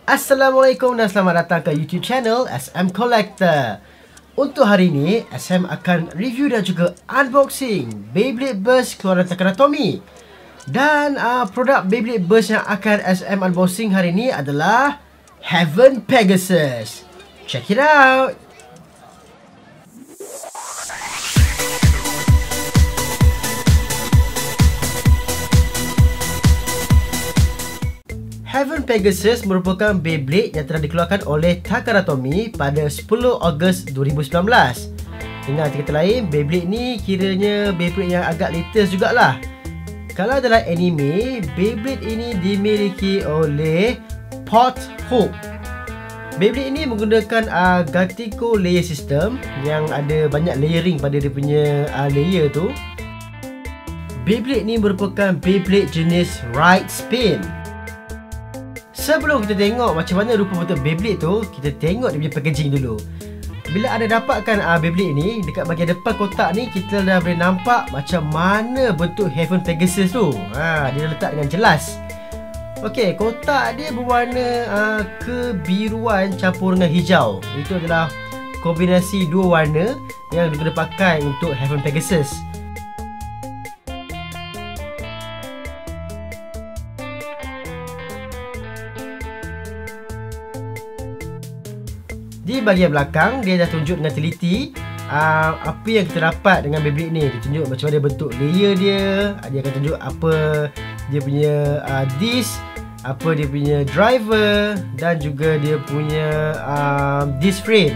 Assalamualaikum dan selamat datang ke YouTube channel SM Collector. Untuk hari ini, SM akan review dan juga unboxing Beyblade Burst keluaran Takara Tomy. Dan produk Beyblade Burst yang akan SM unboxing hari ini adalah Heaven Pegasus. Check it out. Heaven Pegasus merupakan Beyblade yang telah dikeluarkan oleh Takara Tomy pada 10 Ogos 2019. Dengan kata lain, Beyblade ni kiranya Beyblade yang agak latest jugalah. Kalau dalam anime, Beyblade ini dimiliki oleh Port Hope. Beyblade ini menggunakan Gatiko layer system yang ada banyak layering pada dia punya layer tu. Beyblade ni merupakan Beyblade jenis Ride Spin. Sebelum kita tengok macam mana rupa bentuk Beyblade tu, kita tengok dia punya packaging dulu. Bila anda dapatkan Beyblade ni, dekat bahagian depan kotak ni, kita dah boleh nampak macam mana bentuk Heaven Pegasus tu. Dia letak dengan jelas. Okey, kotak dia berwarna kebiruan campur dengan hijau. Itu adalah kombinasi dua warna yang diguna pakai untuk Heaven Pegasus. Di bahagian belakang, dia dah tunjuk dengan teliti apa yang kita dapat dengan Beyblade ni. Dia tunjuk macam mana bentuk layer dia. Dia akan tunjuk apa dia punya disc, apa dia punya driver, dan juga dia punya disc frame.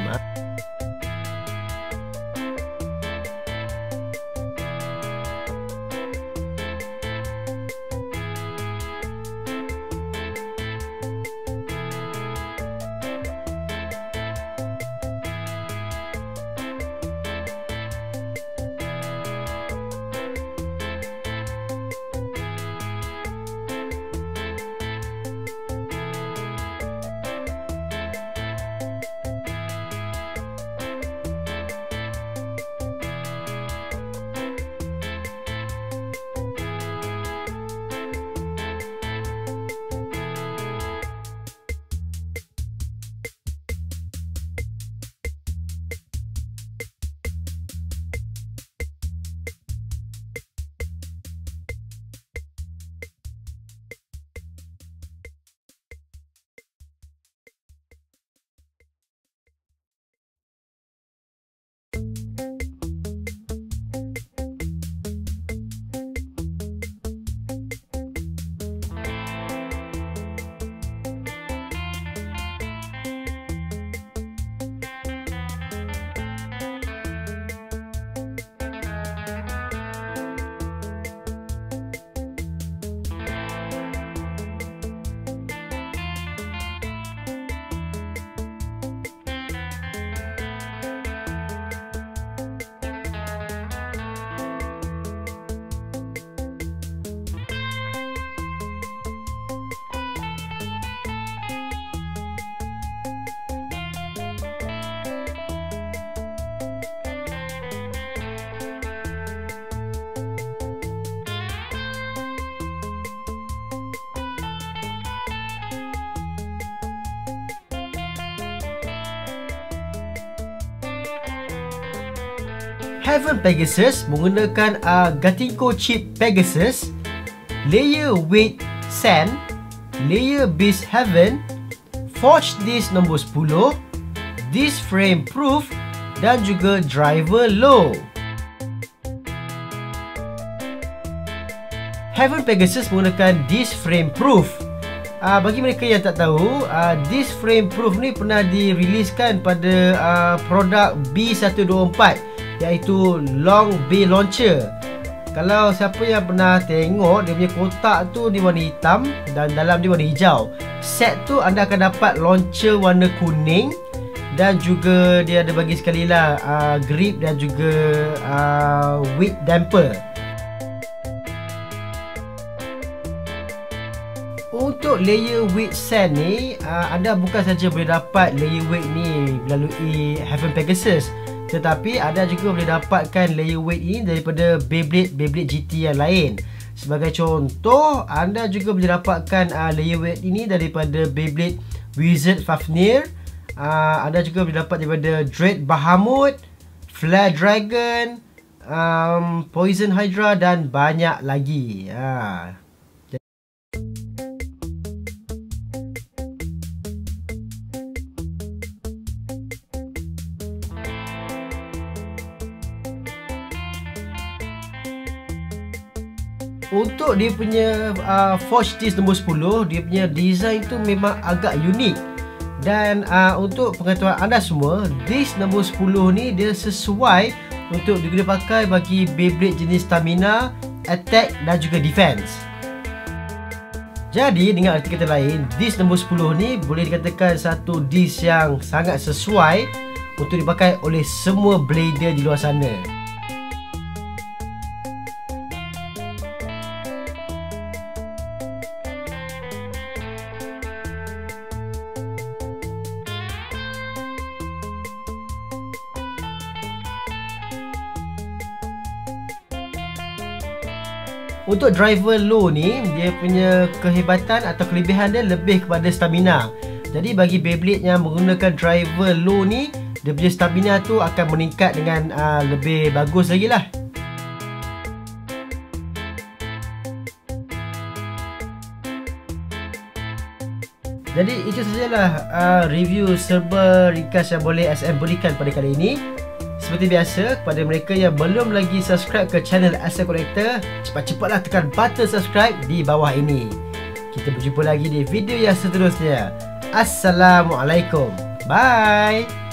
Heaven Pegasus menggunakan Gatiko chip Pegasus, layer weight sand, layer Beast Heaven, forge disc nombor 10, disc frame proof, dan juga driver low. Heaven Pegasus menggunakan disc frame proof. Bagi mereka yang tak tahu, disc frame proof ni pernah diriliskan pada produk B124, iaitu Long Bay Launcher. Kalau siapa yang pernah tengok, dia punya kotak tu dia warna hitam dan dalam dia warna hijau. Set tu anda akan dapat launcher warna kuning, dan juga dia ada bagi sekali lah grip dan juga weight damper. Untuk layer weight sand ni, anda bukan saja boleh dapat layer weight ni melalui Heaven Pegasus, tetapi anda juga boleh dapatkan layer weight ini daripada Beyblade GT yang lain. Sebagai contoh, anda juga boleh dapatkan layer weight ini daripada Beyblade Wizard Fafnir. Anda juga boleh dapat daripada Dread Bahamut, Flare Dragon, Poison Hydra dan banyak lagi. Untuk dia punya Forge Disc nombor 10, dia punya design tu memang agak unik. Dan untuk pengetahuan anda semua, disc nombor 10 ni dia sesuai untuk digunakan pakai bagi Beyblade jenis stamina, attack dan juga defense. Jadi dengan arti kata lain, disc nombor 10 ni boleh dikatakan satu disc yang sangat sesuai untuk dipakai oleh semua blader di luar sana. Untuk driver low ni, dia punya kehebatan atau kelebihan dia lebih kepada stamina. Jadi bagi Beyblade yang menggunakan driver low ni, dia punya stamina tu akan meningkat dengan lebih bagus lagi lah. Jadi itu sajalah review serba ringkas yang boleh SM berikan pada kali ini. Seperti biasa, kepada mereka yang belum lagi subscribe ke channel SM Collector, cepat-cepatlah tekan button subscribe di bawah ini. Kita berjumpa lagi di video yang seterusnya. Assalamualaikum. Bye.